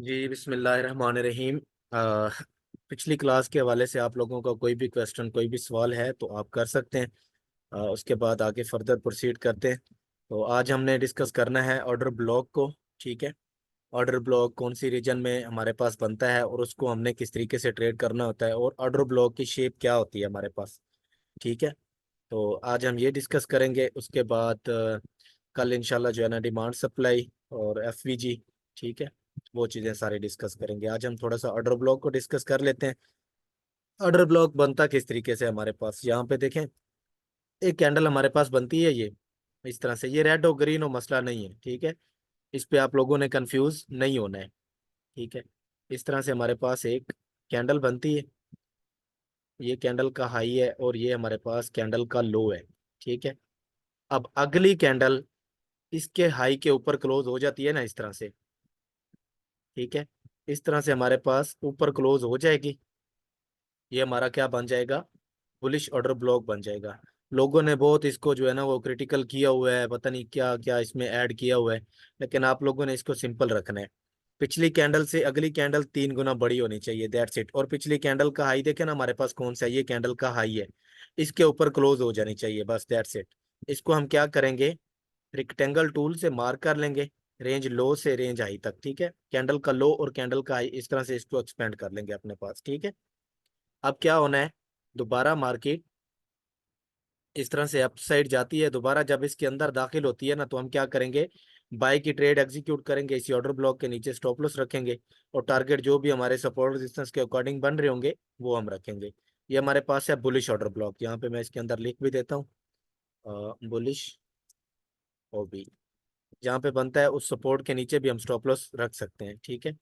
जी बिस्मिल्लाहिर्रहमानिर्रहीम। अ, पिछली क्लास के हवाले से आप लोगों का कोई भी क्वेश्चन कोई भी सवाल है तो आप कर सकते हैं। उसके बाद आगे फर्दर प्रोसीड करते हैं। तो आज हमने डिस्कस करना है ऑर्डर ब्लॉक को। ठीक है। ऑर्डर ब्लॉक कौन सी रीजन में हमारे पास बनता है और उसको हमने किस तरीके से ट्रेड करना होता है और ऑर्डर ब्लॉक की शेप क्या होती है हमारे पास। ठीक है। तो आज हम ये डिस्कस करेंगे। उसके बाद कल इंशाल्लाह जो है ना डिमांड सप्लाई और एफवीजी। ठीक है। वो चीज़ें सारी डिस्कस करेंगे। आज हम थोड़ा सा ऑर्डर ब्लॉक को डिस्कस कर लेते हैं। ऑर्डर ब्लॉक बनता किस तरीके से हमारे पास यहाँ पे देखें। एक कैंडल हमारे पास बनती है ये इस तरह से। ये रेड और ग्रीन और मसला नहीं है। ठीक है। इस पे आप लोगों ने कंफ्यूज नहीं होना है। ठीक है। इस तरह से हमारे पास एक कैंडल बनती है। ये कैंडल का हाई है और ये हमारे पास कैंडल का लो है। ठीक है। अब अगली कैंडल इसके हाई के ऊपर क्लोज हो जाती है ना इस तरह से। ठीक है। इस तरह से हमारे पास ऊपर क्लोज हो जाएगी। ये हमारा क्या बन जाएगा? बुलिश ऑर्डर ब्लॉक बन जाएगा। लोगों ने बहुत इसको जो है ना वो क्रिटिकल किया हुआ है, पता नहीं क्या क्या इसमें ऐड किया हुआ है। लेकिन आप लोगों ने इसको सिंपल रखना है। पिछली कैंडल से अगली कैंडल 3 गुना बड़ी होनी चाहिए, दैट्स इट। और पिछली कैंडल का हाई देखे ना हमारे पास कौन सा है, ये कैंडल का हाई है। इसके ऊपर क्लोज हो जानी चाहिए, बस दैट्स इट। इसको हम क्या करेंगे? रेक्टेंगल टूल से मार्क कर लेंगे रेंज लो से रेंज हाई तक। ठीक है। कैंडल का लो और कैंडल का हाई इस तरह से इसको एक्सपेंड कर लेंगे अपने पास। ठीक है। अब क्या होना है? दोबारा मार्केट इस तरह से अप साइड जाती है, दोबारा जब इसके अंदर दाखिल होती है ना तो हम क्या करेंगे? बाय की ट्रेड एग्जीक्यूट करेंगे, इसी ऑर्डर ब्लॉक के नीचे स्टॉप लॉस रखेंगे। और टारगेट जो भी हमारे सपोर्ट रेजिस्टेंस के अकॉर्डिंग बन रहे होंगे वो हम रखेंगे। ये हमारे पास है बुलिश ऑर्डर ब्लॉक। यहाँ पे मैं इसके अंदर लिख भी देता हूँ, बुलिश ओबी। जहाँ पे बनता है उस सपोर्ट के नीचे भी हम स्टॉप लॉस रख सकते हैं। ठीक है।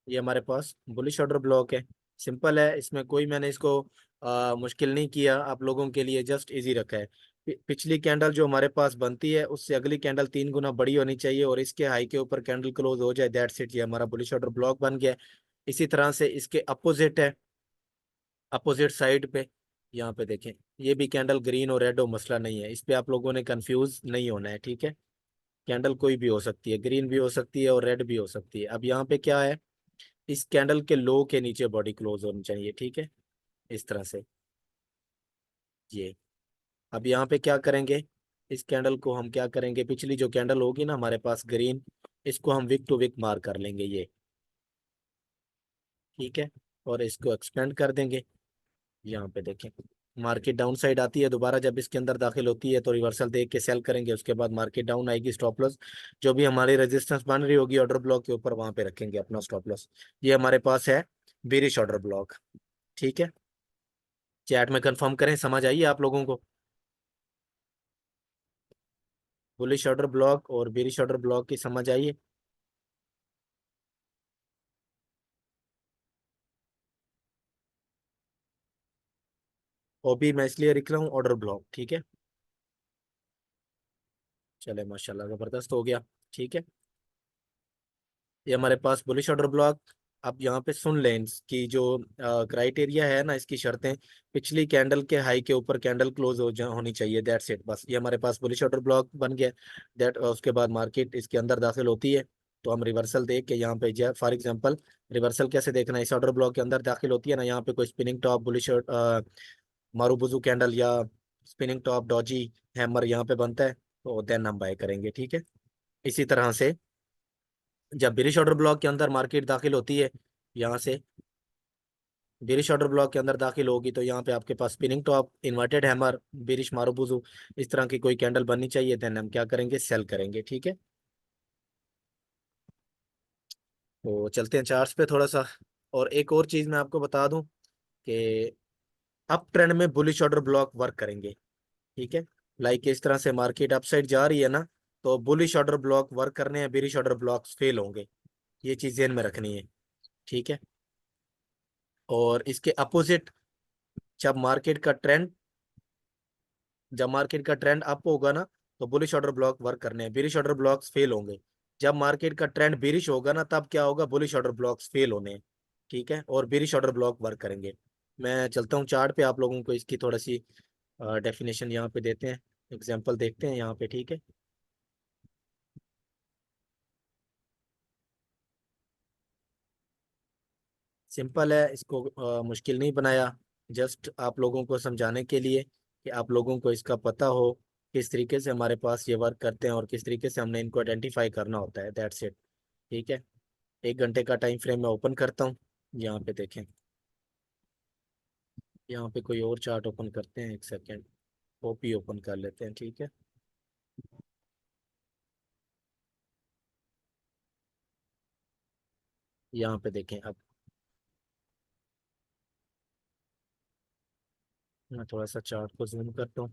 ये हमारे पास बुलिश ऑर्डर ब्लॉक है। सिंपल है, इसमें कोई मैंने इसको मुश्किल नहीं किया आप लोगों के लिए, जस्ट इजी रखा है। पिछली कैंडल जो हमारे पास बनती है उससे अगली कैंडल 3 गुना बड़ी होनी चाहिए और इसके हाई के ऊपर कैंडल क्लोज हो जाए, दैट्स इट। ये हमारा बुलिश ऑर्डर ब्लॉक बन गया है। इसी तरह से इसके अपोजिट है, अपोजिट साइड पे यहाँ पे देखें। ये भी कैंडल ग्रीन और रेड हो, मसला नहीं है। इस पे आप लोगों ने कंफ्यूज नहीं होना है। ठीक है। कैंडल कोई भी हो सकती है, ग्रीन भी हो सकती है और रेड भी हो सकती है। अब यहाँ पे क्या है? इस कैंडल के लो के नीचे बॉडी क्लोज होनी चाहिए। ठीक है। इस तरह से ये। अब यहाँ पे क्या करेंगे? इस कैंडल को हम क्या करेंगे? पिछली जो कैंडल होगी ना हमारे पास ग्रीन, इसको हम विक टू विक मार कर लेंगे ये। ठीक है। और इसको एक्सपेंड कर देंगे। यहाँ पे देखें, मार्केट डाउन साइड आती है, दोबारा जब इसके अंदर दाखिल होती है तो रिवर्सल देख के सेल करेंगे। उसके बाद मार्केट डाउन आएगी, स्टॉप लॉस जो भी हमारी रेजिस्टेंस बन रही होगी ऑर्डर ब्लॉक के ऊपर वहां पे रखेंगे अपना स्टॉप लॉस। ये हमारे पास है बेरिश ऑर्डर ब्लॉक। ठीक है। चैट में कंफर्म करें, समझ आइए आप लोगों को? बुलिश ऑर्डर ब्लॉक और बेरिश ऑर्डर ब्लॉक की समझ आइए? ओबी मैं इसलिए लिख रहा हूँ ऑर्डर ब्लॉक। ठीक है। चले माशाल्लाह जबरदस्त हो गया। ठीक है। ये हमारे पास बुलिश ऑर्डर ब्लॉक। अब यहाँ पे सुन लें इसकी जो क्राइटेरिया है ना, इसकी शर्तें। पिछली कैंडल के हाई के ऊपर कैंडल क्लोज होनी चाहिए, दैट्स इट। बस ये हमारे पास बुलिश ऑर्डर ब्लॉक बन गया। दैट उसके बाद मार्केट इसके अंदर दाखिल होती है तो हम रिवर्सल देख के यहाँ पे फॉर एग्जांपल रिवर्सल कैसे देखना है? इस ऑर्डर ब्लॉक के अंदर दाखिल होती है ना, यहाँ पे कोई spinning top bullish marubozu candle या स्पिनिंग टॉप डॉजी हैमर यहाँ पे बनता है तो देन हम बाय करेंगे। ठीक है। इसी तरह से जब बेरिश ऑर्डर ब्लॉक के अंदर मार्केट दाखिल होती है, यहाँ से बेरिश ऑर्डर ब्लॉक के अंदर दाखिल होगी तो यहाँ पे आपके पास spinning top inverted hammer bearish marubozu इस तरह की कोई कैंडल बननी चाहिए, देन हम क्या करेंगे? सेल करेंगे। ठीक है। तो चलते हैं चार्ट्स पे थोड़ा सा। और एक और चीज मैं आपको बता दूं कि अप ट्रेंड में बुलिश ऑर्डर ब्लॉक वर्क करेंगे। ठीक है। लाइक इस तरह से मार्केट अपसाइड जा रही है ना तो बुलिश ऑर्डर ब्लॉक वर्क करने हैं, बेरिश ऑर्डर ब्लॉक्स फेल होंगे। ये चीज ध्यान में रखनी है। ठीक है। और इसके अपोजिट, जब मार्केट का ट्रेंड जब मार्केट का ट्रेंड अप होगा ना तो बुलिश ऑर्डर ब्लॉक वर्क करने हैं, बेरिश ऑर्डर ब्लॉक्स फेल होंगे। जब मार्केट का ट्रेंड बेरिश होगा ना तब क्या होगा? बुलिश ऑर्डर ब्लॉक्स फेल होने हैं। ठीक है। और बेरिश ऑर्डर ब्लॉक वर्क करेंगे। मैं चलता हूँ चार्ट पे, आप लोगों को इसकी थोड़ी सी डेफिनेशन यहाँ पे देते हैं, एग्जांपल देखते हैं यहाँ पे। ठीक है। सिंपल है, इसको मुश्किल नहीं बनाया। जस्ट आप लोगों को समझाने के लिए कि आप लोगों को इसका पता हो किस तरीके से हमारे पास ये वर्क करते हैं और किस तरीके से हमने इनको आइडेंटिफाई करना होता है, दैट्स इट। ठीक है, 1 घंटे का टाइम फ्रेम मैं ओपन करता हूँ। यहाँ पे देखें, यहाँ पे कोई और चार्ट ओपन करते हैं, 1 सेकेंड। ओपी ओपन कर लेते हैं, ठीक है। यहाँ पे देखें अब, मैं थोड़ा सा चार्ट को जूम करता हूँ।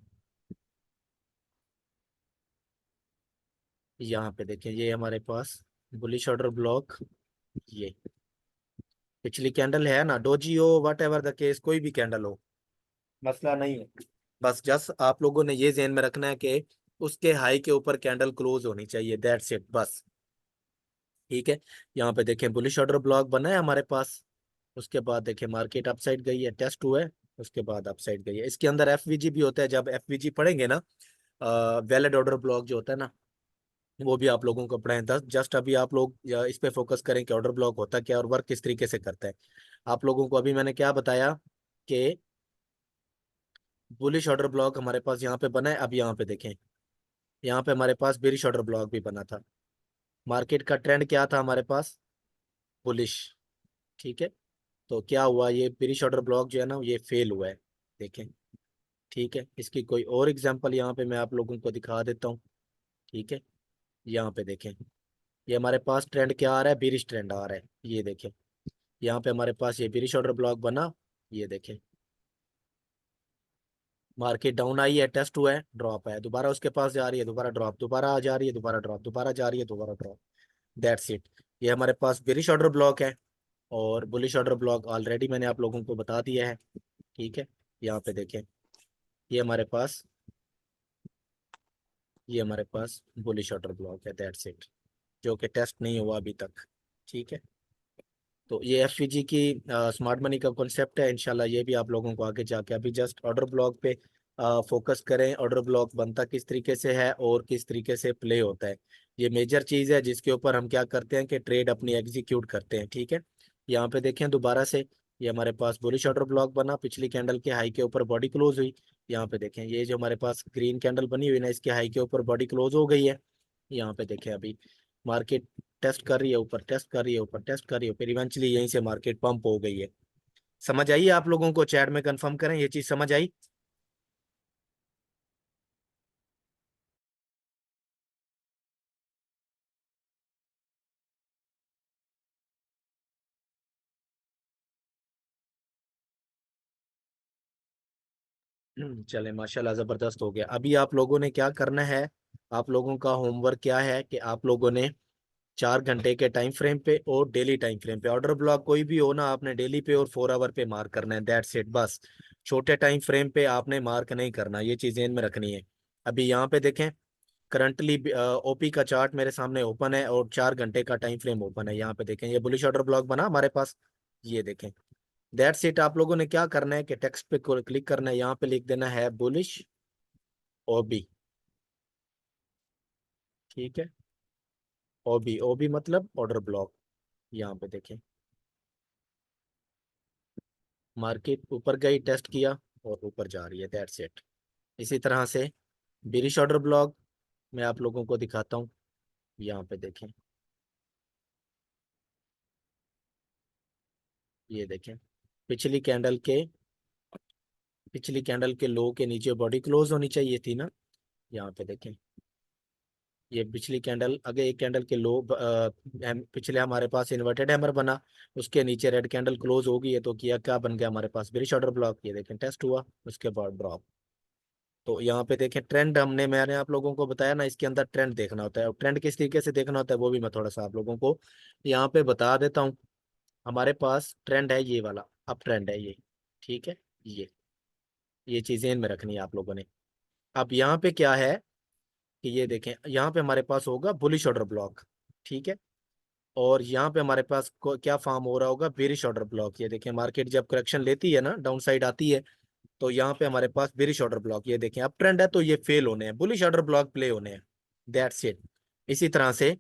यहाँ पे देखें, ये हमारे पास बुलिश ऑर्डर ब्लॉक, ये पिछली कैंडल है ना, डोजी हो वट एवर द केस, कोई भी कैंडल हो, मसला नहीं है। बस जस्ट आप लोगों ने ये ध्यान में रखना है कि उसके हाई के ऊपर कैंडल क्लोज होनी चाहिए, दैट्स इट बस। ठीक है, यहाँ पे देखें बुलिश ऑर्डर ब्लॉक बना है हमारे पास। उसके बाद देखें मार्केट अपसाइड गई है, टेस्ट हुआ है, उसके बाद अपसाइड गई है। इसके अंदर एफवीजी भी होता है, जब एफवीजी पढ़ेंगे ना, वैलिड ऑर्डर ब्लॉक जो होता है ना, वो भी आप लोगों को पढ़ाएं। दस जस्ट अभी आप लोग इस पे फोकस करें कि ऑर्डर ब्लॉक होता क्या है और वर्क किस तरीके से करता है। आप लोगों को अभी मैंने क्या बताया कि बुलिश ऑर्डर ब्लॉक हमारे पास यहाँ पे बना है। अब यहाँ पे देखें, यहाँ पे हमारे पास बेरिश ऑर्डर ब्लॉक भी बना था। मार्केट का ट्रेंड क्या था हमारे पास, बुलिश। ठीक है, तो क्या हुआ, ये बेरिश ऑर्डर ब्लॉक जो है ना, ये फेल हुआ है, देखें। ठीक है, इसकी कोई और एग्जांपल यहाँ पे मैं आप लोगों को दिखा देता हूँ। ठीक है, यहाँ पे देखें, ये हमारे पास ट्रेंड क्या आ रहा है, बेरिश ट्रेंड आ रहा है, ये देखें। यहाँ पे हमारे पास ये बेरिश ऑर्डर ब्लॉक बना, ये देखें। मार्केट डाउन आई है, टेस्ट हुआ है, ड्रॉप है, दोबारा उसके पास जा रही है, दोबारा ड्रॉप, दोबारा आ जा रही है, दोबारा ड्रॉप, दोबारा जा रही है, दोबारा ड्रॉप, दैट्स इट। ये हमारे पास बेरिश ऑर्डर ब्लॉक है। और बुलिश ऑर्डर ब्लॉक ऑलरेडी मैंने आप लोगों को बता दिया है। ठीक है, यहाँ पे देखें, ये हमारे पास ये हमारे पास बुलिश ऑर्डर ब्लॉक है, दैट्स इट, जो कि टेस्ट नहीं हुआ अभी तक। ठीक है, तो ये एफवीजी की स्मार्ट मनी का कॉन्सेप्ट है। इंशाल्लाह ये भी आप लोगों को आगे जाके, अभी जस्ट ऑर्डर ब्लॉक पे फोकस करें, ऑर्डर ब्लॉक बनता किस तरीके से है और किस तरीके से प्ले होता है। ये मेजर चीज़ है जिसके ऊपर हम क्या करते हैं कि ट्रेड अपनी एग्जीक्यूट करते हैं। ठीक है, यहाँ पे देखें दोबारा से, ये हमारे पास बुलिश ऑर्डर ब्लॉक बना, पिछली कैंडल के हाई के ऊपर बॉडी क्लोज हुई। यहाँ पे देखें, ये जो हमारे पास ग्रीन कैंडल बनी हुई ना, इसके हाई के ऊपर बॉडी क्लोज हो गई है। यहाँ पे देखें, अभी मार्केट टेस्ट कर रही है ऊपर, टेस्ट कर रही है ऊपर, टेस्ट कर रही है, फिर इवेंचुअली यहीं से मार्केट पंप हो गई है। समझ आई आप लोगों को, चैट में कंफर्म करें ये चीज समझ आई। चले माशाल्लाह, जबरदस्त हो गया। अभी आप लोगों ने क्या करना है, आप लोगों का होमवर्क क्या है कि आप लोगों ने 4 घंटे के टाइम फ्रेम पे और डेली टाइम फ्रेम पे ऑर्डर ब्लॉक कोई भी हो ना, आपने डेली पे और 4 आवर पे मार्क करना है, दैट्स इट बस। छोटे टाइम फ्रेम पे आपने मार्क नहीं करना, ये चीजें इनमें रखनी है। अभी यहाँ पे देखें, करंटली ओपी का चार्ट मेरे सामने ओपन है और 4 घंटे का टाइम फ्रेम ओपन है। यहाँ पे देखें, ये बुलिश ऑर्डर ब्लॉक बना हमारे पास, ये देखें। दैट्स इट, आप लोगों ने क्या करना है कि टेक्स्ट पे क्लिक करना है, यहाँ पे लिख देना है बुलिश ओबी। ठीक है, ओबी, ओबी मतलब ऑर्डर ब्लॉक। यहाँ पे देखें, मार्केट ऊपर गई, टेस्ट किया और ऊपर जा रही है, दैट्स इट। इसी तरह से बेरिश ऑर्डर ब्लॉक मैं आप लोगों को दिखाता हूँ। यहाँ पे देखें, ये देखें, पिछली कैंडल के पिछली कैंडल के लो के नीचे बॉडी क्लोज होनी चाहिए थी ना। यहाँ पे देखें, ये पिछली कैंडल, आगे एक कैंडल के लो पिछले हमारे पास इन्वर्टेड हैमर बना, उसके नीचे रेड कैंडल क्लोज हो गई है, तो किया क्या बन गया हमारे पास, बेरिश ऑर्डर ब्लॉक। ये देखें, टेस्ट हुआ, उसके बाद ड्रॉप। तो यहाँ पे देखें ट्रेंड, मैंने आप लोगों को बताया ना, इसके अंदर ट्रेंड देखना होता है, और ट्रेंड किस तरीके से देखना होता है वो भी मैं थोड़ा सा आप लोगों को यहाँ पे बता देता हूँ। हमारे पास ट्रेंड है ये वाला, अप ट्रेंड है ये। ठीक है, ये चीजें इनमें रखनी है आप लोगों ने। अब यहाँ पे क्या है कि ये देखें, यहाँ पे हमारे पास होगा बुलिश ऑर्डर ब्लॉक। ठीक है, और यहाँ पे हमारे पास क्या फॉर्म हो रहा होगा, बेरिश ऑर्डर ब्लॉक। ये देखें, मार्केट जब करेक्शन लेती है ना, डाउन साइड आती है, तो यहाँ पे हमारे पास बेरिश ऑर्डर ब्लॉक। ये देखें, अप ट्रेंड है तो ये फेल होने हैं, बुलिश ऑर्डर ब्लॉक प्ले होने हैं, दैट्स इट। इसी तरह से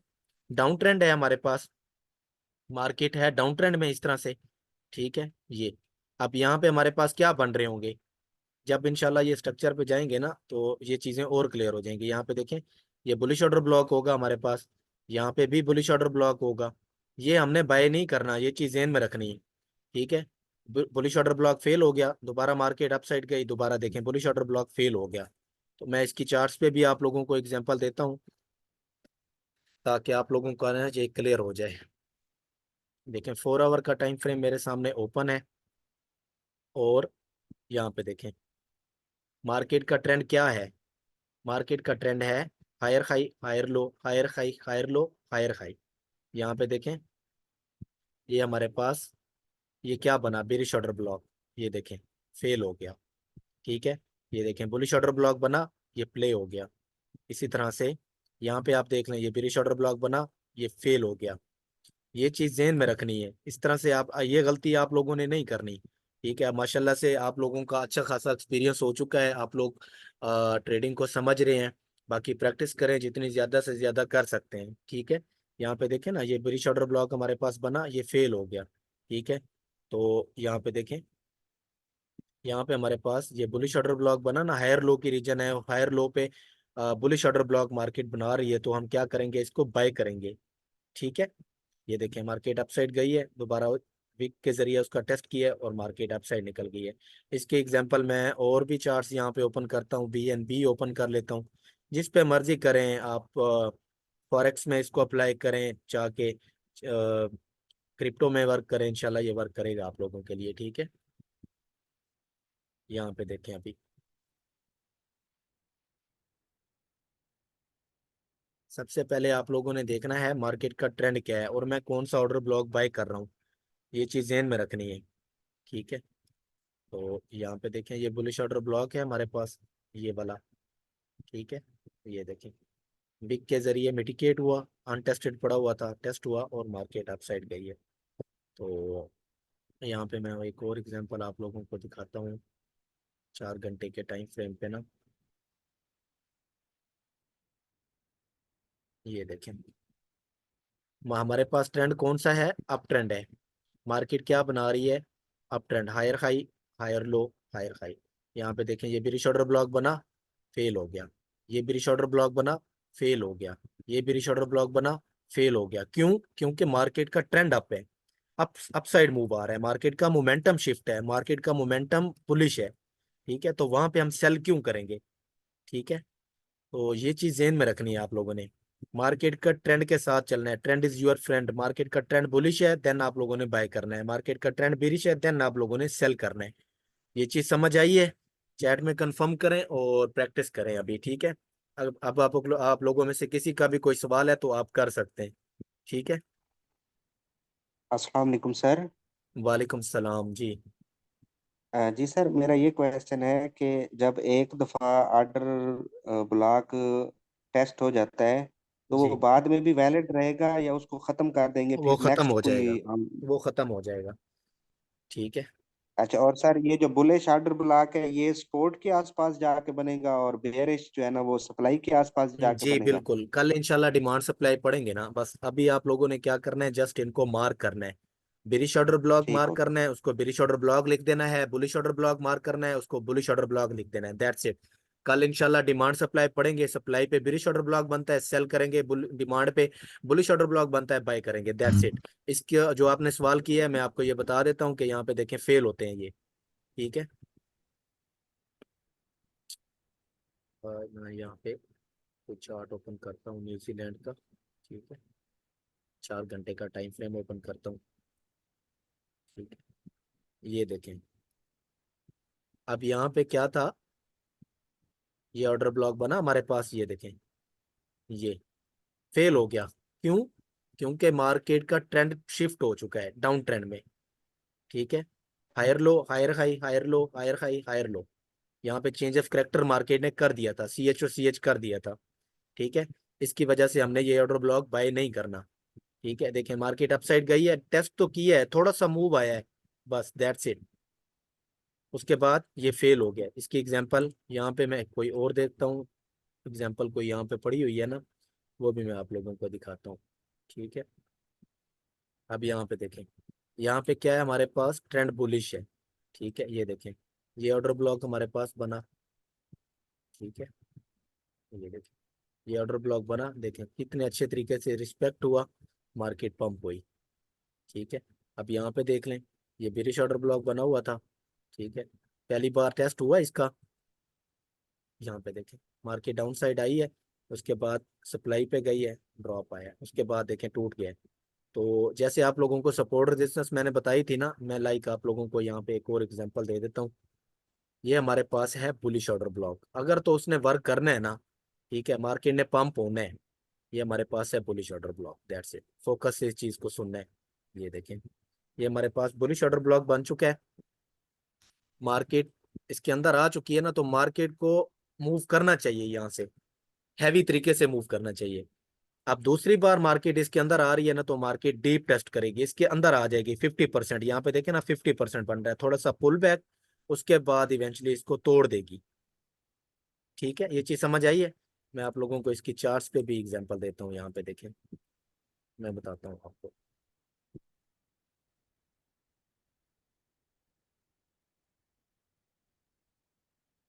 डाउन ट्रेंड है हमारे पास, मार्केट है डाउन ट्रेंड में इस तरह से। ठीक है। ये अब यहाँ पे हमारे पास क्या बन रहे होंगे, जब इंशाल्लाह ये स्ट्रक्चर पे जाएंगे ना तो ये चीज़ें और क्लियर हो जाएंगी। यहाँ पे देखें, ये बुलिश ऑर्डर ब्लॉक होगा हमारे पास, यहाँ पे भी बुलिश ऑर्डर ब्लॉक होगा। ये हमने बाय नहीं करना, ये चीज़ ध्यान में रखनी है। ठीक है। बुलिश ऑर्डर ब्लॉक फेल हो गया, दोबारा मार्केट अपसाइड गई, दोबारा देखें बुलिश ऑर्डर ब्लॉक फेल हो गया। तो मैं इसकी चार्ट्स पे भी आप लोगों को एग्जांपल देता हूँ ताकि आप लोगों का ना ये क्लियर हो जाए। देखें 4 आवर का टाइम फ्रेम मेरे सामने ओपन है, और यहाँ पे देखें मार्केट का ट्रेंड क्या है। मार्केट का ट्रेंड है higher high higher low, higher high higher low, higher high. यहाँ पे देखें, ये हमारे पास ये क्या बना, बेरिश ऑर्डर ब्लॉक। ये देखें फेल हो गया। ठीक है। ये देखें बुलिश ऑर्डर ब्लॉक बना, ये प्ले हो गया। इसी तरह से यहाँ पे आप देख लें, ये बेरिश ऑर्डर ब्लॉक बना, ये फेल हो गया। ये चीज ज़हन में रखनी है। इस तरह से आप, ये गलती आप लोगों ने नहीं करनी। ठीक है। माशाल्लाह से आप लोगों का अच्छा खासा एक्सपीरियंस हो चुका है, आप लोग ट्रेडिंग को समझ रहे हैं। बाकी प्रैक्टिस करें जितनी ज्यादा से ज्यादा कर सकते हैं। ठीक है। यहाँ पे देखें ना, ये ब्रिश ऑर्डर ब्लॉक हमारे पास बना, ये फेल हो गया। ठीक है। तो यहाँ पे देखें, यहाँ पे हमारे पास ये बुलिश ऑर्डर ब्लॉक बना ना, हायर लो की रीजन है, हायर लो पे बुलिश ऑर्डर ब्लॉक मार्केट बना रही है, तो हम क्या करेंगे, इसको बाय करेंगे। ठीक है। ये देखें मार्केट अपसाइड गई है, दोबारा विक के जरिए उसका टेस्ट किया है और मार्केट अपसाइड निकल गई है। इसके एग्जांपल मैं और भी चार्ट्स यहाँ पे ओपन करता हूँ, BNB ओपन कर लेता हूँ। जिस पे मर्जी करें आप, फॉरेक्स में इसको अप्लाई करें, जाके क्रिप्टो में वर्क करें, इंशाल्लाह ये वर्क करेगा आप लोगों के लिए। ठीक है। यहाँ पे देखें अभी सबसे पहले आप लोगों ने देखना है मार्केट का ट्रेंड क्या है और मैं कौन सा ऑर्डर ब्लॉक बाय कर रहा हूँ, ये चीज़ ध्यान में रखनी है। ठीक है। तो यहाँ पे देखें, ये बुलिश ऑर्डर ब्लॉक है हमारे पास, ये वाला। ठीक है। ये देखें बिग के जरिए मिटिकेट हुआ, अनटेस्टेड पड़ा हुआ था, टेस्ट हुआ और मार्केट अपसाइड गई है। तो यहाँ पे मैं एक और एग्जांपल आप लोगों को दिखाता हूँ, 4 घंटे के टाइम फ्रेम पे ना। ये देखें हमारे पास ट्रेंड कौन सा है, अप ट्रेंड है। मार्केट क्या बना रही है, up trend, higher high higher low, higher high. यहाँ पे देखें, ये ब्रिश ऑर्डर ब्लॉक बना, फेल हो गया। ये ब्रिश ऑर्डर ब्लॉक बना, फेल हो गया। ये ब्रिश ऑर्डर ब्लॉक बना, फेल हो गया। क्यों? क्योंकि मार्केट का ट्रेंड अप है, अपसाइड मूव आ रहा है, मार्केट का मोमेंटम शिफ्ट है, मार्केट का मोमेंटम बुलिश है। ठीक है। तो वहां पे हम सेल क्यों करेंगे? ठीक है। तो ये चीज ध्यान में रखनी है आप लोगों ने, मार्केट का ट्रेंड के साथ चलना है। Trend is your friend. Market का ट्रेंड बुलिश है, देन आप लोगों ने बाय करना है। मार्केट का ट्रेंड बेरिश है, देन आप लोगों ने सेल करना है। ये चीज समझ आई है? चैट में कंफर्म करें और प्रैक्टिस करें अभी। ठीक है। अब आप लोगों में से किसी का भी कोई सवाल है तो आप कर सकते हैं। ठीक है। अस्सलाम वालेकुम सर। वालेकुम सलाम जी। जी सर, मेरा ये क्वेश्चन है कि जब एक दफ़ा ऑर्डर ब्लॉक टेस्ट हो जाता है तो वो जी बाद में भी वैलिड रहेगा या उसको ख़त्म कर देंगे वो फिर खत्म नेक्स्ट हो कोई जाएगा, हम। वो खत्म हो जाएगा। ठीक है। अच्छा, और सर ये जो बुलिश ऑर्डर ब्लॉक है ये सपोर्ट के आसपास जाके बनेगा और बेरिश जो है ना वो सप्लाई के आसपास जाके जी बनेगा। बिल्कुल, कल इंशाल्लाह डिमांड सप्लाई पढ़ेंगे ना, बस अभी आप लोगों ने क्या करना है, जस्ट इनको मार्क करना है। बिरिश ऑर्डर ब्लॉक ठीक मार्क हो गया। करना है, उसको बिरिश ऑर्डर ब्लॉक लिख देना है। बुलिश ऑर्डर ब्लॉक मार्क करना है, उसको बुलिश ऑर्डर ब्लॉक लिख देना है। That's it. कल इंशाल्लाह डिमांड सप्लाई पढ़ेंगे, सप्लाई पे बिरिश ऑर्डर ब्लॉक बनता है, सेल करेंगे। डिमांड पे बुलिश ऑर्डर ब्लॉक बनता है, बाय करेंगे। That's it. इसके जो आपने सवाल किया है मैं आपको ये बता देता हूँ कि यहाँ पे देखें फेल होते हैं ये। ठीक है। और मैं यहाँ पे कुछ चार्ट ओपन करता हूँ न्यूजीलैंड का। ठीक है। 4 घंटे का टाइम फ्रेम ओपन करता हूँ। ठीक है। ये देखें अब यहाँ पे क्या था, ये ऑर्डर ब्लॉक बना हमारे पास, ये देखें ये फेल हो गया। क्यों? क्योंकि मार्केट का ट्रेंड शिफ्ट हो चुका है डाउन ट्रेंड में। ठीक है। Higher low higher high, higher low higher high, higher low. यहाँ पे चेंज ऑफ करेक्टर मार्केट ने कर दिया था, CH और CH कर दिया था। ठीक है। इसकी वजह से हमने ये ऑर्डर ब्लॉक बाय नहीं करना। ठीक है। देखें मार्केट अपसाइड गई है, टेस्ट तो किया है, थोड़ा सा मूव आया है, बस दैट्स इट। उसके बाद ये फेल हो गया। इसकी एग्जांपल यहाँ पे मैं कोई और देखता हूँ, एग्जांपल कोई यहाँ पे पड़ी हुई है ना, वो भी मैं आप लोगों को दिखाता हूँ। ठीक है। अब यहाँ पे देखें, यहाँ पे क्या है, हमारे पास ट्रेंड बुलिश है। ठीक है, ये देखें, ये ऑर्डर ब्लॉक हमारे पास बना। ठीक है, ये देखें, ये ऑर्डर ब्लॉक बना, देखें कितने अच्छे तरीके से रिस्पेक्ट हुआ, मार्केट पंप हुई। ठीक है, अब यहाँ पे देख लें, ये बेरिश ऑर्डर ब्लॉक बना हुआ था। ठीक है, पहली बार टेस्ट हुआ इसका। यहाँ पे देखें, मार्केट डाउन साइड आई है, उसके बाद सप्लाई पे गई है, ड्रॉप आया, उसके बाद देखें टूट गया। तो जैसे आप लोगों को सपोर्ट रेजिस्टेंस मैंने बताई थी ना, मैं लाइक आप लोगों को यहाँ पे एक और एग्जांपल दे देता हूँ। ये हमारे पास है बुलिश ऑर्डर ब्लॉक, अगर तो उसने वर्क करना है ना, ठीक है, मार्केट ने पंप होना है, ये हमारे पास है bullish order block, that's it, focus से इस चीज को सुनना है। ये देखें, ये हमारे पास बुलिश ऑर्डर ब्लॉक बन चुका है। मार्केट इसके अंदर आ चुकी है ना, तो मार्केट को मूव करना चाहिए यहाँ से, हैवी तरीके से मूव करना चाहिए। अब दूसरी बार मार्केट इसके अंदर आ रही है ना, तो मार्केट डीप टेस्ट करेगी, इसके अंदर आ जाएगी 50%, यहाँ पे देखें ना 50% बन रहा है, थोड़ा सा पुल बैक, उसके बाद इवेंचुअली इसको तोड़ देगी। ठीक है, ये चीज समझ आई है। मैं आप लोगों को इसकी चार्ट्स पे भी एग्जांपल देता हूँ, यहाँ पे देखें, मैं बताता हूँ आपको।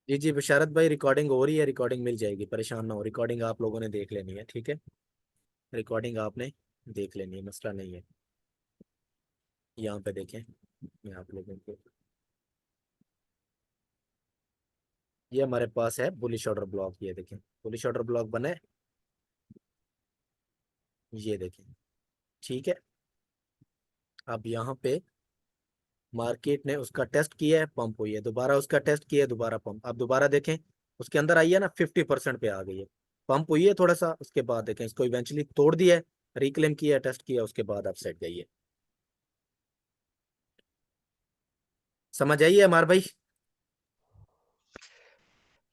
जी जी बशारत भाई, रिकॉर्डिंग हो रही है, रिकॉर्डिंग मिल जाएगी, परेशान ना हो, रिकॉर्डिंग आप लोगों ने देख लेनी है। ठीक है, रिकॉर्डिंग आपने देख लेनी है, मसला नहीं है। यहाँ पे देखें, मैं आप लोगों को, ये हमारे पास है बुलिश ऑर्डर ब्लॉक, ये देखें बुलिश ऑर्डर ब्लॉक बने, ये देखें। ठीक है, अब यहाँ पे मार्केट ने उसका टेस्ट किया है, पंप हुई है, दोबारा उसका टेस्ट किया है, दोबारा पंप, अब दोबारा देखें, उसके अंदर आई है ना, 50% पे आ गई है, पंप हुई है थोड़ा सा, उसके बाद देखें इसको इवेंचुअली तोड़ दिया है, रिक्लेम किया, टेस्ट किया, उसके बाद अब सेट गई है। समझ आइए हमार भाई।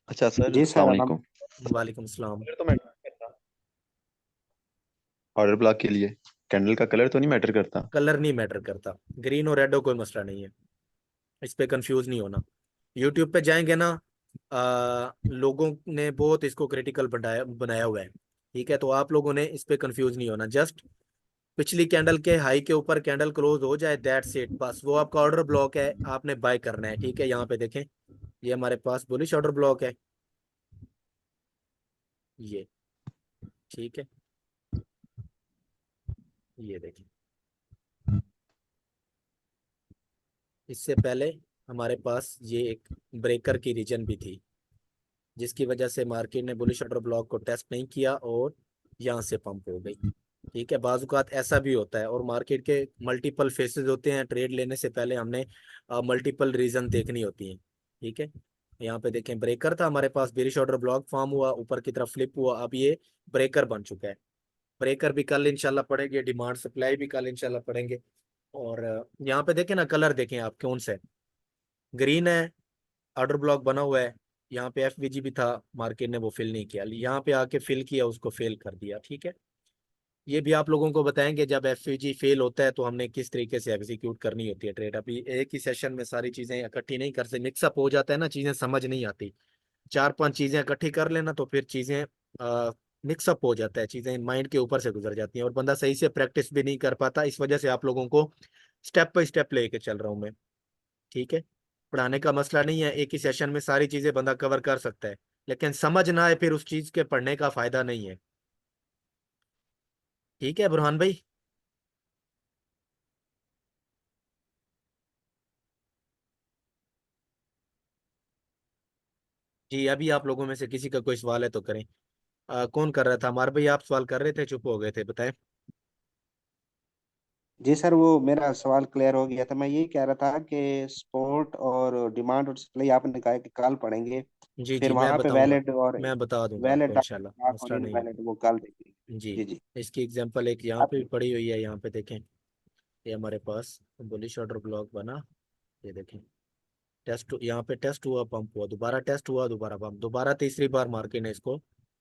अच्छा सर, जी अस्सलाम सर हम। वालेकुम। वालेकुम सलाम। कलर तो मैटर करता ऑर्डर ब्लॉक के लिए? कैंडल का कलर तो नहीं मैटर करता? कलर नहीं मैटर करता, ग्रीन और रेड हो कोई मसला नहीं है, इस पे कंफ्यूज नहीं होना। यूट्यूब पे जाएंगे ना, लोगों ने बहुत इसको क्रिटिकल बनाया बनाया हुआ है। ठीक है, तो आप लोगों ने इस पे कंफ्यूज नहीं होना, जस्ट पिछली कैंडल के हाई के ऊपर कैंडल क्लोज हो जाए, दैट्स इट, बस वो आपका ऑर्डर ब्लॉक है, आपने बाय करना है। ठीक है, यहाँ पे देखें, ये हमारे पास बुलिश ऑर्डर ब्लॉक है, ये। ठीक है, ये देखें, इससे पहले हमारे पास ये एक ब्रेकर की रीजन भी थी, जिसकी वजह से मार्केट ने बुलिश ऑर्डर ब्लॉक को टेस्ट नहीं किया और यहाँ से पंप हो गई। ठीक है, बाजुकात ऐसा भी होता है, और मार्केट के मल्टीपल फेसेस होते हैं, ट्रेड लेने से पहले हमने मल्टीपल रीजन देखनी होती हैं। ठीक है, यहाँ पे देखें, ब्रेकर था हमारे पास, बेरिश ऑर्डर ब्लॉक फॉर्म हुआ, ऊपर की तरफ फ्लिप हुआ, अब ये ब्रेकर बन चुका है। ब्रेकर भी कल इंशाल्लाह पढ़ेंगे, डिमांड सप्लाई भी कल इंशाल्लाह पढ़ेंगे। और यहाँ पे देखें ना, कलर देखें आप कौन सा है, ग्रीन है, ऑर्डर ब्लॉक बना हुआ है। यहाँ पे एफवीजी भी था, मार्केट ने वो फिल नहीं किया, यहाँ पे आके फिल किया, उसको फेल कर दिया। ठीक है, ये भी आप लोगों को बताएंगे, जब एफवीजी फेल होता है तो हमने किस तरीके से एग्जीक्यूट करनी होती है ट्रेड। अभी एक ही सेशन में सारी चीजें इकट्ठी नहीं कर सकते, मिक्सअप हो जाता है ना, चीजें समझ नहीं आती। चार पांच चीजें इकट्ठी कर लेना तो फिर चीजें मिक्सअप हो जाता है, चीजें माइंड के ऊपर से गुजर जाती हैं, और बंदा सही से प्रैक्टिस भी नहीं कर पाता। इस वजह से आप लोगों को स्टेप बाय स्टेप लेके चल रहा हूँ मैं। ठीक है, पढ़ाने का मसला नहीं है, एक ही सेशन में सारी चीजें बंदा कवर कर सकता है, लेकिन समझ ना आए फिर उस चीज के पढ़ने का फायदा नहीं है। ठीक है बुरहान भाई। जी, अभी आप लोगों में से किसी का कोई सवाल है तो करें। कौन कर रहा था, हमारे भाई आप सवाल कर रहे थे, चुप हो गए थे, बताएं। जी सर वो मेरा सवाल क्लियर हो गया था। मैं यही कह रहा था कि सपोर्ट और डिमांड और सप्लाई आपने कहा है कि कल पढ़ेंगे। जी फिर जी मैं वहां पे बताऊंगा, वैलिड और मैं बता दूंगा आपको वैलिड इंशाल्लाह, और मसला नहीं है। इनवैलिड वो कल देखेंगे। जी, जी जी। इसकी एग्जांपल एक यहाँ पे भी आप। पड़ी हुई है, यहाँ पे देखें, ये हमारे पास बुलिश ऑर्डर ब्लॉक बना, ये देखें, टेस्ट यहाँ पे टेस्ट हुआ, पंप हुआ, दोबारा टेस्ट हुआ, दोबारा पंप, दोबारा तीसरी बार मार्केट ने इसको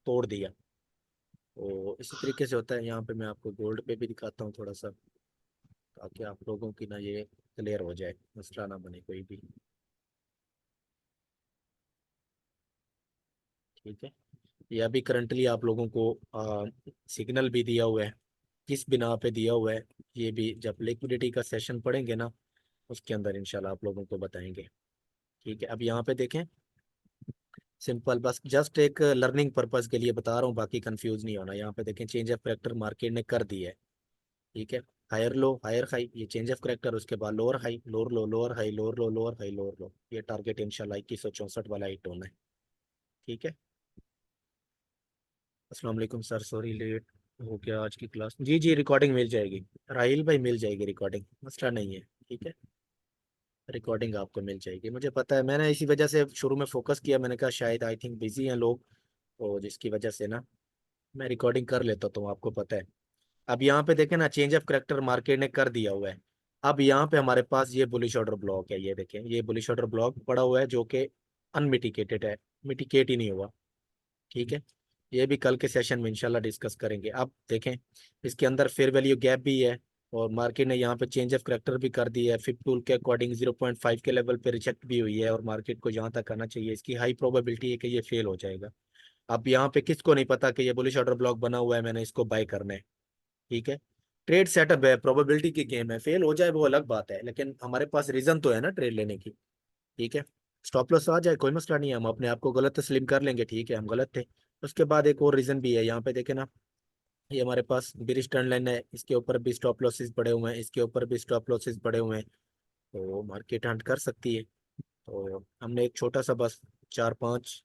तोड़ दिया। तो इसी तरीके से होता है। यहाँ पे मैं आपको गोल्ड पे भी दिखाता हूँ थोड़ा सा, ताकि आप लोगों की ना ये क्लियर हो जाए, मसला ना बने कोई भी। ठीक है, ये अभी करंटली आप लोगों को सिग्नल भी दिया हुआ है, किस बिना पे दिया हुआ है, ये भी जब लिक्विडिटी का सेशन पढ़ेंगे ना उसके अंदर इंशाल्लाह आप लोगों को बताएंगे। ठीक है, अब यहाँ पे देखें, सिंपल बस जस्ट एक लर्निंग पर्पज के लिए बता रहा हूँ, बाकी कंफ्यूज नहीं होना। यहाँ पे देखें चेंज ऑफ करेक्टर मार्केट ने कर दी है। ठीक है, हायर लो हायर हाई, ये चेंज ऑफ करेक्टर, उसके बाद लोअर हाई लोअर लो लोअर हाई लोअर लो लोअर हाई लोअर लो, ये टारगेट इंशाल्लाह 2164 वाला हिट होना है। ठीक है, अस्सलाम वालेकुम सर, सॉरी लेट हो गया आज की क्लास। जी जी रिकॉर्डिंग मिल जाएगी, राहिल भाई मिल जाएगी रिकॉर्डिंग, मसला नहीं है। ठीक है, रिकॉर्डिंग आपको मिल जाएगी, मुझे पता है, मैंने इसी वजह से शुरू में फोकस किया, मैंने कहा शायद आई थिंक बिजी हैं लोग, तो जिसकी वजह से ना मैं रिकॉर्डिंग कर लेता तो आपको पता है। अब यहाँ पे देखें ना, चेंज ऑफ करेक्टर मार्केट ने कर दिया हुआ है। अब यहाँ पे हमारे पास ये बुलिश ऑर्डर ब्लॉक है, ये देखें ये बुलिश ऑर्डर ब्लॉक पड़ा हुआ है जो कि अनमिटिकेटेड है, मिटिकेट ही नहीं हुआ। ठीक है, ये भी कल के सेशन में इंशाल्लाह डिस्कस करेंगे। अब देखें इसके अंदर फेयर वैल्यू गैप भी है, और मार्केट ने यहाँ पे चेंज ऑफ करेक्टर भी कर दी है, फिप टूल के अकॉर्डिंग 0.5 के लेवल पे रिजेक्ट भी हुई है, और मार्केट को जहाँ तक आना चाहिए इसकी हाई प्रोबेबिलिटी है कि ये फेल हो जाएगा। अब यहाँ पे किसको नहीं पता कि ये बुलिश ऑर्डर ब्लॉक बना हुआ है, मैंने इसको बाय करना है। ठीक है, ट्रेड सेटअप है, प्रोबेबिलिटी की गेम है, फेल हो जाए वो अलग बात है, लेकिन हमारे पास रीजन तो है ना ट्रेड लेने की। ठीक है, स्टॉप लॉस आ जाए कोई मसला नहीं है, हम अपने आप को गलत तस्लीम कर लेंगे, ठीक है हम गलत थे। उसके बाद एक और रीजन भी है, यहाँ पे देखे ना, ये हमारे पास बिरिश ट्रेंड लाइन है, इसके ऊपर भी स्टॉप लॉसेस पड़े हुए हैं, इसके ऊपर भी स्टॉप लॉसेस पड़े हुए हैं, तो मार्केट हंट कर सकती है। तो हमने एक छोटा सा बस 4-5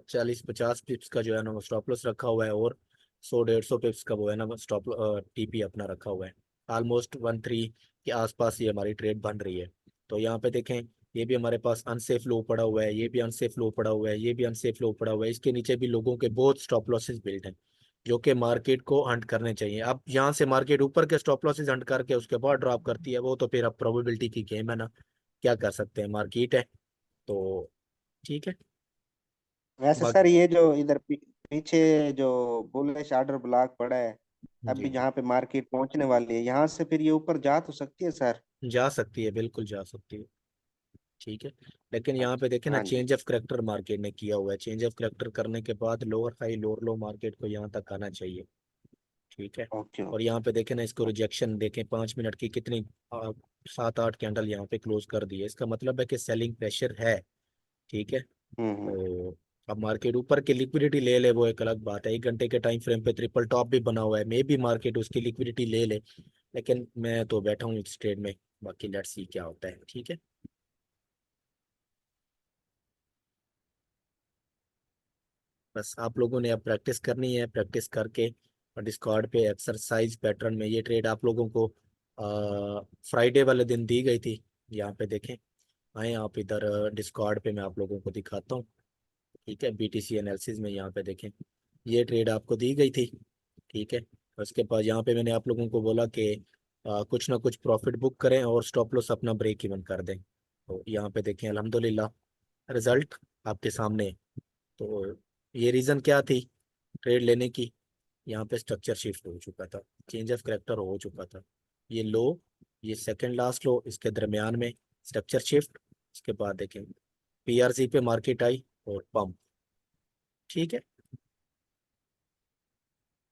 40-50 पिप्स का जो है ना वो स्टॉप लॉस रखा हुआ है, और 100-150 पिप्स का वो है ना स्टॉप टीपी अपना रखा हुआ है। ऑलमोस्ट 1-3 के आसपास ये हमारी ट्रेड बन रही है। तो यहाँ पे देखें, ये भी हमारे पास अनसेफ लो पड़ा हुआ है, ये भी अनसेफ लो पड़ा हुआ है, ये भी अनसेफ लो पड़ा हुआ है, इसके नीचे भी लोगों के बहुत स्टॉप लॉसेस बिल्ड हैं जो कि मार्केट को हंट करने चाहिए। अब यहाँ से मार्केट ऊपर के स्टॉप लॉसेस हंट करके उसके बाद ड्रॉप करती है, वो तो फिर अब प्रोबेबिलिटी की गेम है ना, क्या कर सकते हैं, मार्केट है। तो ठीक है, वैसे सर बाकी ये जो इधर पीछे जो बुलिश ऑर्डर ब्लॉक पड़ा है, जी अभी जी जहाँ पे मार्केट पहुंचने वाली है, यहाँ से फिर ये ऊपर जा तो सकती है सर? जा सकती है, बिल्कुल जा सकती है। ठीक है, लेकिन यहाँ पे देखे अच्छा, ना हाँ जी। चेंज ऑफ करेक्टर मार्केट ने किया हुआ है, चेंज ऑफ करेक्टर करने के बाद लोअर हाई लोअर लो मार्केट को यहाँ तक आना चाहिए। ठीक है, ओके और ओके। यहाँ पे देखे ना इसको रिजेक्शन देखें, 5 मिनट की कितनी 7-8 कैंडल यहाँ पे क्लोज कर दी है, इसका मतलब है कि सेलिंग प्रेशर है। ठीक है, हम्म। तो अब मार्केट ऊपर की लिक्विडिटी ले ले वो एक अलग बात है, 1 घंटे के टाइम फ्रेम पे ट्रिपल टॉप भी बना हुआ है, मे भी मार्केट उसकी लिक्विडिटी ले ले, लेकिन मैं तो बैठा हूँ इस ट्रेड में, बाकी लेट्स सी क्या होता है। ठीक है, बस आप लोगों ने अब प्रैक्टिस करनी है, प्रैक्टिस करके और डिस्कॉर्ड पे एक्सरसाइज पैटर्न में ये ट्रेड आप लोगों को फ्राइडे वाले दिन दी गई थी। यहाँ पे देखें, आए आप इधर डिस्कॉर्ड पे मैं आप लोगों को दिखाता हूँ। ठीक है, बीटीसी एनालिसिस में यहाँ पे देखें, ये ट्रेड आपको दी गई थी। ठीक है, उसके बाद यहाँ पे मैंने आप लोगों को बोला कि कुछ ना कुछ प्रॉफिट बुक करें और स्टॉप लॉस अपना ब्रेक इवन कर दें। तो यहाँ पे देखें अल्हम्दुलिल्लाह रिजल्ट आपके सामने है। तो ये रीज़न क्या थी ट्रेड लेने की, यहाँ पे स्ट्रक्चर शिफ्ट हो चुका था, चेंज ऑफ करेक्टर हो चुका था, ये लो, ये सेकंड लास्ट लो, इसके दरमियान में स्ट्रक्चर शिफ्ट, इसके बाद देखें पीआरसी पे मार्केट आई और पंप। ठीक है,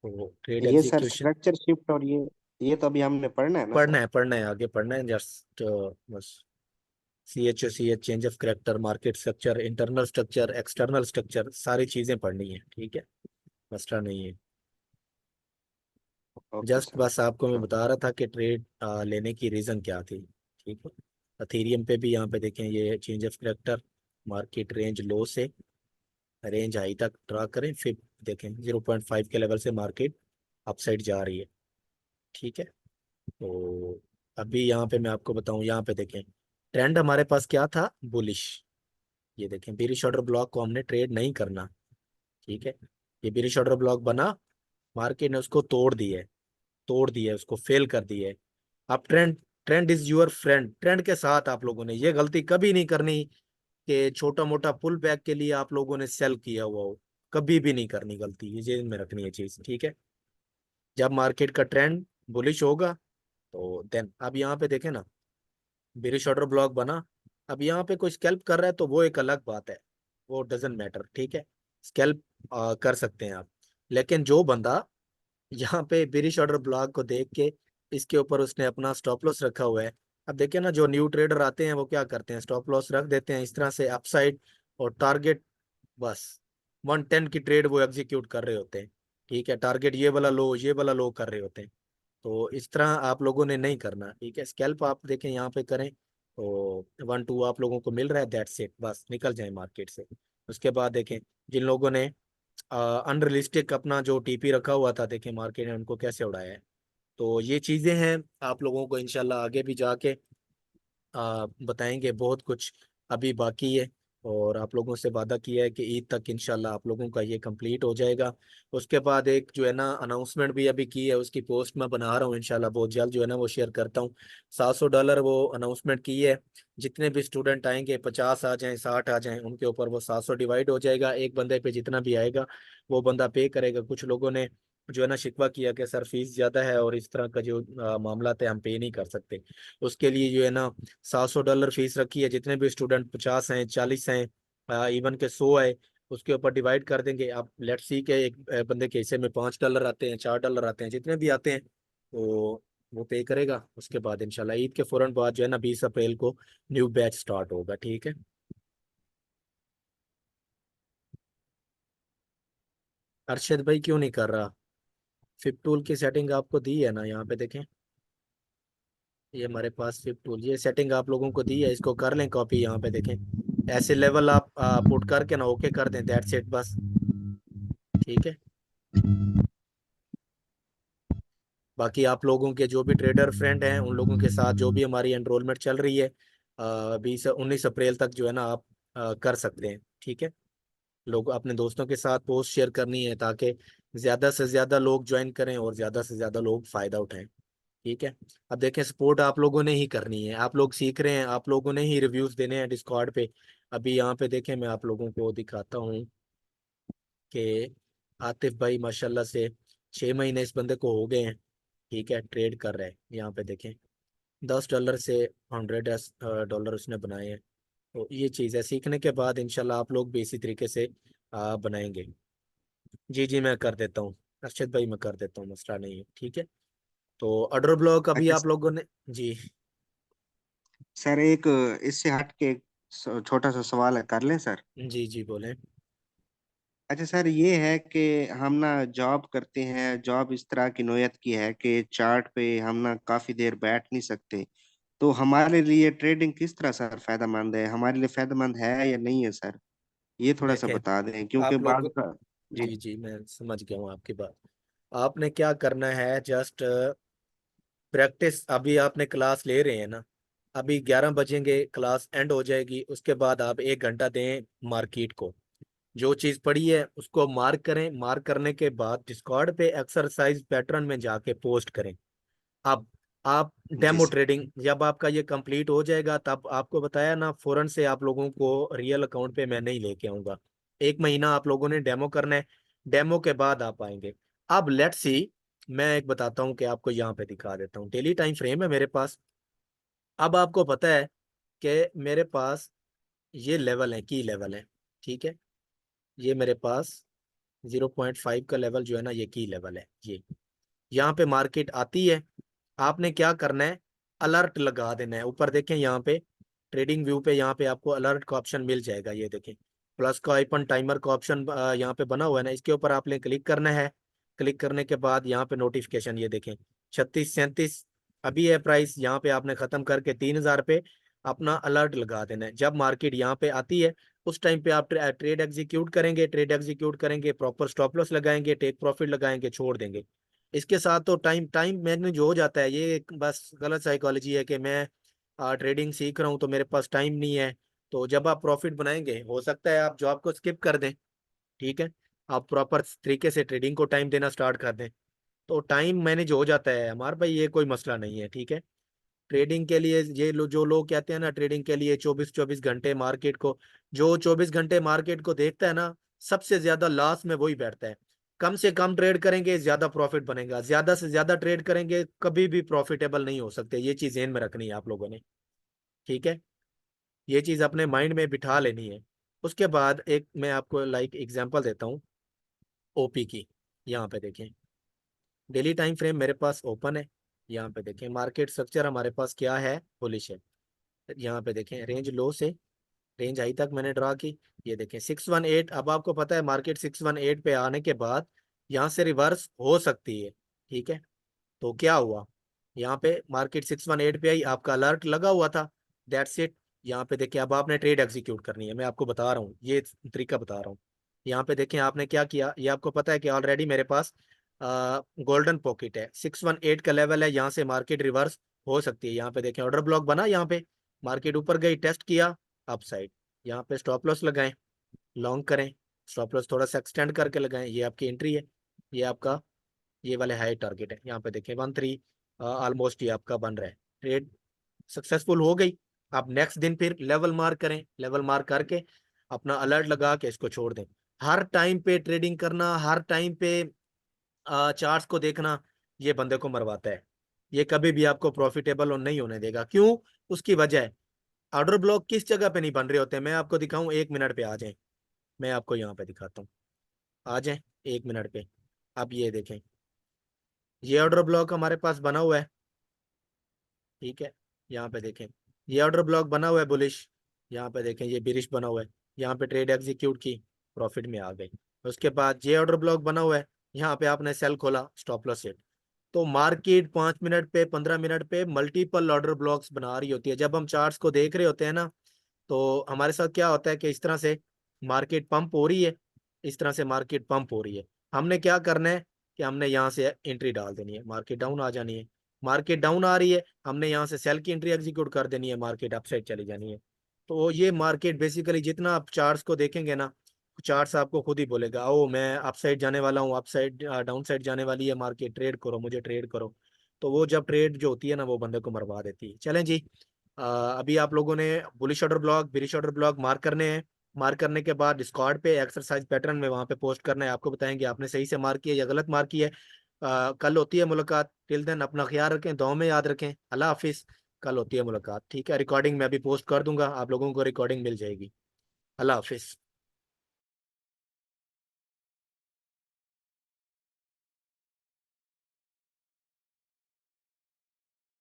तो ट्रेड ये सर एग्जीक्यूशन स्ट्रक्चर शिफ्ट और ये तो अभी हमने पढ़ना है ना सर? पढ़ना है आगे पढ़ना है, जस्ट बस CHO CH change of character market structure internal structure external structure सारी चीजें पढ़नी है। ठीक है, मसला नहीं है, ओके जस्ट सर। बस आपको मैं बता रहा था कि ट्रेड लेने की रीजन क्या थी। ठीक है, अथीरियम पे भी यहाँ पे देखें ये change of character market range low से रेंज हाई तक ड्रा करें, फिर देखें 0.5 के लेवल से मार्केट अपसाइड जा रही है। ठीक है, तो अभी यहाँ पे मैं आपको बताऊं, यहाँ पे देखें ट्रेंड हमारे पास क्या था, बुलिश। ये देखें बेरिश ऑर्डर ब्लॉक को हमने ट्रेड नहीं करना। ठीक है, ये बेरिश ऑर्डर ब्लॉक बना, मार्केट ने उसको तोड़ दिया, उसको फेल कर दिया है। अब trend trend is your friend, trend के साथ आप लोगों ने ये गलती कभी नहीं करनी कि छोटा मोटा पुल बैक के लिए आप लोगों ने सेल किया हुआ हो, कभी भी नहीं करनी गलती, ये जेहन में रखनी है चीज। ठीक है, जब मार्केट का ट्रेंड बुलिश होगा तो देन अब यहाँ पे देखें ना बेरिश ऑर्डर ब्लॉक बना, अब यहाँ पे कोई स्कैल्प कर रहा है तो वो एक अलग बात है, वो डजेंट मैटर। ठीक है, स्कैल्प कर सकते हैं आप, लेकिन जो बंदा यहाँ पे बेरिश ऑर्डर ब्लॉक को देख के इसके ऊपर उसने अपना स्टॉप लॉस रखा हुआ है। अब देखिए ना, जो न्यू ट्रेडर आते हैं वो क्या करते हैं, स्टॉप लॉस रख देते हैं इस तरह से अपसाइड और टारगेट, बस 110 की ट्रेड वो एग्जीक्यूट कर रहे होते हैं। ठीक है, टारगेट ये वाला लो ये वाला लो कर रहे होते हैं। तो इस तरह आप लोगों ने नहीं करना। ठीक है, स्कैल्प आप देखें यहाँ पे करें तो 1-2 आप लोगों को मिल रहा है, दैट्स इट, बस निकल जाए मार्केट से। उसके बाद देखें जिन लोगों ने अनरियलिस्टिक अपना जो टीपी रखा हुआ था, देखें मार्केट ने उनको कैसे उड़ाया है। तो ये चीजें हैं, आप लोगों को इंशाल्लाह आगे भी जाके बताएंगे, बहुत कुछ अभी बाकी है। और आप लोगों से वादा किया है कि ईद तक इंशाल्लाह आप लोगों का ये कंप्लीट हो जाएगा। उसके बाद एक जो है ना अनाउंसमेंट भी अभी की है, उसकी पोस्ट मैं बना रहा हूँ, इंशाल्लाह बहुत जल्द जो है ना वो शेयर करता हूँ। $700 वो अनाउंसमेंट की है। जितने भी स्टूडेंट आएंगे, 50 आ जाएं 60 आ जाएं, उनके ऊपर वो 700 डिवाइड हो जाएगा, एक बंदे पे जितना भी आएगा वो बंदा पे करेगा। कुछ लोगों ने जो है ना शिकवा किया कि सर फीस ज्यादा है और इस तरह का जो मामला है हम पे नहीं कर सकते। उसके लिए जो है ना $700 फीस रखी है। जितने भी स्टूडेंट 50 हैं 40 हैं इवन के 100 है, उसके ऊपर डिवाइड कर देंगे। आप लेट्स सी के एक बंदे के हिस्से में $5 आते हैं, $4 आते हैं, जितने भी आते हैं तो वो पे करेगा। उसके बाद इंशाल्लाह ईद के फौरन बाद जो है ना 20 अप्रैल को न्यू बैच स्टार्ट होगा। ठीक है, अरशद भाई क्यों नहीं कर रहा? फिप टूल की सेटिंग आपको दी है ना, यहाँ पे देखें, ये हमारे पास फिप टूल, ये सेटिंग आप लोगों को दी है, इसको कर लें कॉपी। यहाँ पे देखें ऐसे लेवल आप पुट करके ना ओके कर दें, दैट्स इट बस। ठीक है, बाकी आप लोगों के जो भी ट्रेडर फ्रेंड हैं उन लोगों के साथ जो भी हमारी एनरोलमेंट चल रही है 20-19 अप्रैल तक जो है ना आप कर सकते हैं। ठीक है, लोग अपने दोस्तों के साथ पोस्ट शेयर करनी है ताकि ज्यादा से ज्यादा लोग ज्वाइन करें और ज्यादा से ज्यादा लोग फायदा उठाएं। ठीक है, अब देखें सपोर्ट आप लोगों ने ही करनी है, आप लोग सीख रहे हैं, आप लोगों ने ही रिव्यूज देने हैं डिस्कॉर्ड पे। अभी यहाँ पे देखें मैं आप लोगों को दिखाता हूँ कि आतिफ भाई माशाल्लाह से 6 महीने इस बंदे को हो गए हैं। ठीक है, ट्रेड कर रहे हैं, यहाँ पे देखें $10 से $100 उसने बनाए हैं। तो ये चीज़ है, सीखने के बाद इंशाल्लाह आप लोग भी इसी तरीके से बनाएंगे। जी जी मैं कर देता हूँ, अर्शद भाई मैं कर देता हूँ, मसला नहीं है। ठीक है, तो ऑर्डर ब्लॉक अभी अच्छा आप लोगों ने। जी सर, एक इससे हट के एक छोटा सा सवाल है, कर लें सर? जी जी बोलें। अच्छा सर, ये है कि हम ना जॉब करते हैं, जॉब इस तरह की नौयत की है कि चार्ट पे हम ना काफी देर बैठ नहीं सकते। तो हमारे लिए ट्रेडिंग किस तरह सर फायदेमंद है, हमारे लिए फायदेमंद है या नहीं है सर? ये थोड़ा सा देखें बता दें, क्योंकि आप लोग, बाद का। जी। जी जी मैं समझ गया हूँ आपकी बात। आपने क्या करना है, जस्ट प्रैक्टिस। अभी आपने क्लास ले रहे हैं ना, अभी 11 बजेंगे क्लास एंड हो जाएगी, उसके बाद आप 1 घंटा दें मार्केट को। जो चीज पड़ी है उसको मार्क करें, मार्क करने के बाद डिस्कॉर्ड पे एक्सरसाइज पैटर्न में जाके पोस्ट करें। अब आप जी डेमो सर। ट्रेडिंग जब आपका ये कंप्लीट हो जाएगा, तब आपको बताया ना फौरन से आप लोगों को रियल अकाउंट पे मैं नहीं लेके आऊंगा। 1 महीना आप लोगों ने डेमो करना है, डेमो के बाद आप आएंगे। अब लेट्स सी, मैं एक बताता हूँ कि आपको यहाँ पे दिखा देता हूँ, डेली टाइम फ्रेम है मेरे पास। अब आपको पता है कि मेरे पास ये लेवल है, की लेवल है। ठीक है, ये मेरे पास 0.5 का लेवल जो है ना ये की लेवल है। ये यहाँ पे मार्केट आती है, आपने क्या करना है, अलर्ट लगा देना है। ऊपर देखें यहाँ पे ट्रेडिंग व्यू पे, यहाँ पे आपको अलर्ट का ऑप्शन मिल जाएगा, ये देखें प्लस का आइकन, टाइमर का ऑप्शन यहाँ पे बना हुआ है ना, इसके ऊपर आपने क्लिक करना है। क्लिक करने के बाद यहाँ पे नोटिफिकेशन, ये देखें 3637 अभी है प्राइस, यहाँ पे आपने खत्म करके 3000 पे अपना अलर्ट लगा देना है। जब मार्केट यहाँ पे आती है उस टाइम पे आप ट्रेड एग्जीक्यूट करेंगे, ट्रेड एग्जीक्यूट करेंगे, प्रॉपर स्टॉप लॉस लगाएंगे, टेक प्रॉफिट लगाएंगे, छोड़ देंगे। इसके साथ तो टाइम टाइम मैनेज हो जाता है। ये एक बस गलत साइकोलॉजी है कि मैं ट्रेडिंग सीख रहा हूँ तो मेरे पास टाइम नहीं है। तो जब आप प्रॉफिट बनाएंगे हो सकता है आप जॉब को स्किप कर दें। ठीक है, आप प्रॉपर तरीके से ट्रेडिंग को टाइम देना स्टार्ट कर दें, तो टाइम मैनेज हो जाता है हमारे भाई, ये कोई मसला नहीं है। ठीक है, ट्रेडिंग के लिए जो लोग कहते हैं ना ट्रेडिंग के लिए 24-24 घंटे मार्केट को, जो 24 घंटे मार्केट को देखता है ना, सबसे ज्यादा लॉस में वही बैठता है। कम से कम ट्रेड करेंगे ज्यादा प्रॉफिट बनेगा, ज्यादा से ज्यादा ट्रेड करेंगे कभी भी प्रॉफिटेबल नहीं हो सकते। ये चीज ध्यान में रखनी है आप लोगों ने। ठीक है, ये चीज अपने माइंड में बिठा लेनी है। उसके बाद एक मैं आपको लाइक एग्जांपल देता हूँ ओपी की। यहाँ पे देखें डेली टाइम फ्रेम मेरे पास ओपन है। यहाँ पे देखें मार्केट स्ट्रक्चर हमारे पास क्या है, बुलिश है। यहाँ पे देखें रेंज लो से रेंज हाई तक मैंने ड्रा की। ये देखें 618। अब आपको पता है मार्केट 618 पे आने के बाद यहाँ से रिवर्स हो सकती है, ठीक है। तो क्या हुआ, यहाँ पे मार्केट 618 पे आई, आपका अलर्ट लगा हुआ था, दैट्स इट। यहाँ पे देखिए अब आपने ट्रेड एग्जीक्यूट करनी है, मैं आपको बता रहा हूँ, ये तरीका बता रहा हूँ। यहाँ पे देखें आपने क्या किया, ये आपको पता है कि ऑलरेडी मेरे पास गोल्डन पॉकेट है, 618 का लेवल है, यहाँ से मार्केट रिवर्स हो सकती है। यहाँ पे देखें ऑर्डर ब्लॉक बना, यहाँ पे मार्केट ऊपर गई, टेस्ट किया अपसाइड, यहाँ पे स्टॉप लॉस लगाएं, लॉन्ग करें, स्टॉप लॉस थोड़ा सा एक्सटेंड करके लगाएं। ये आपकी एंट्री है, ये आपका ये वाले हाई टारगेट है। यहाँ पे देखें 13 ऑलमोस्ट ये आपका बन रहा है, ट्रेड सक्सेसफुल हो गई। आप नेक्स्ट दिन फिर लेवल मार्क करें, लेवल मार्क करके अपना अलर्ट लगा के इसको छोड़ दें। हर टाइम पे ट्रेडिंग करना, हर टाइम पे चार्ट्स को देखना, ये बंदे को मरवाता है। ये कभी भी आपको प्रॉफिटेबल और नहीं होने देगा। क्यों? उसकी वजह है ऑर्डर ब्लॉक किस जगह पे नहीं बन रहे होते। मैं आपको दिखाऊं, 1 मिनट पे आ जाए, मैं आपको यहाँ पे दिखाता हूँ, आ जाए 1 मिनट पे। अब ये देखें, ये ऑर्डर ब्लॉक हमारे पास बना हुआ है, ठीक है। यहाँ पे देखें ये ऑर्डर ब्लॉक बना हुआ है बुलिश, यहाँ पे देखें ये बिरिश बना हुआ है, यहाँ पे ट्रेड एग्जीक्यूट की, प्रॉफिट में आ गई। उसके बाद ये ऑर्डर ब्लॉक बना हुआ है, यहाँ पे आपने सेल खोला, स्टॉप लॉस हिट। तो मार्केट 5 मिनट पे 15 मिनट पे मल्टीपल ऑर्डर ब्लॉक्स बना रही होती है। जब हम चार्ट्स को देख रहे होते हैं ना, तो हमारे साथ क्या होता है कि इस तरह से मार्केट पंप हो रही है, इस तरह से मार्केट पंप हो रही है। हमने क्या करना है कि हमने यहाँ से एंट्री डाल देनी है, मार्केट डाउन आ जानी है। मार्केट डाउन आ रही है, हमने यहाँ से सेल की एंट्री एग्जीक्यूट कर देनी है, मार्केट अपसाइड चली जानी है। तो ये मार्केट बेसिकली जितना आप चार्ट्स को देखेंगे ना, चार्ट्स आपको खुद ही बोलेगा ओ मैं अपसाइड जाने वाला हूँ, अपसाइड डाउन साइड जाने वाली है मार्केट, ट्रेड करो, मुझे ट्रेड करो। तो वो जब ट्रेड जो होती है ना, वो बंदे को मरवा देती है। चलें जी, अभी आप लोगों ने bullish order block, bearish order block mark करने हैं। मार्क करने के बाद डिस्कॉर्ड पे एक्सरसाइज पैटर्न में वहां पे पोस्ट करना है, आपको बताएंगे आपने सही से मार्क किया या गलत मार्क किया है। कल होती है मुलाकात, टिल देन अपना ख्याल रखें, दुआ में याद रखें, अल्लाह हाफिज। कल होती है मुलाकात, ठीक है। रिकॉर्डिंग मैं अभी पोस्ट कर दूंगा, आप लोगों को रिकॉर्डिंग मिल जाएगी। अल्लाह हाफिज।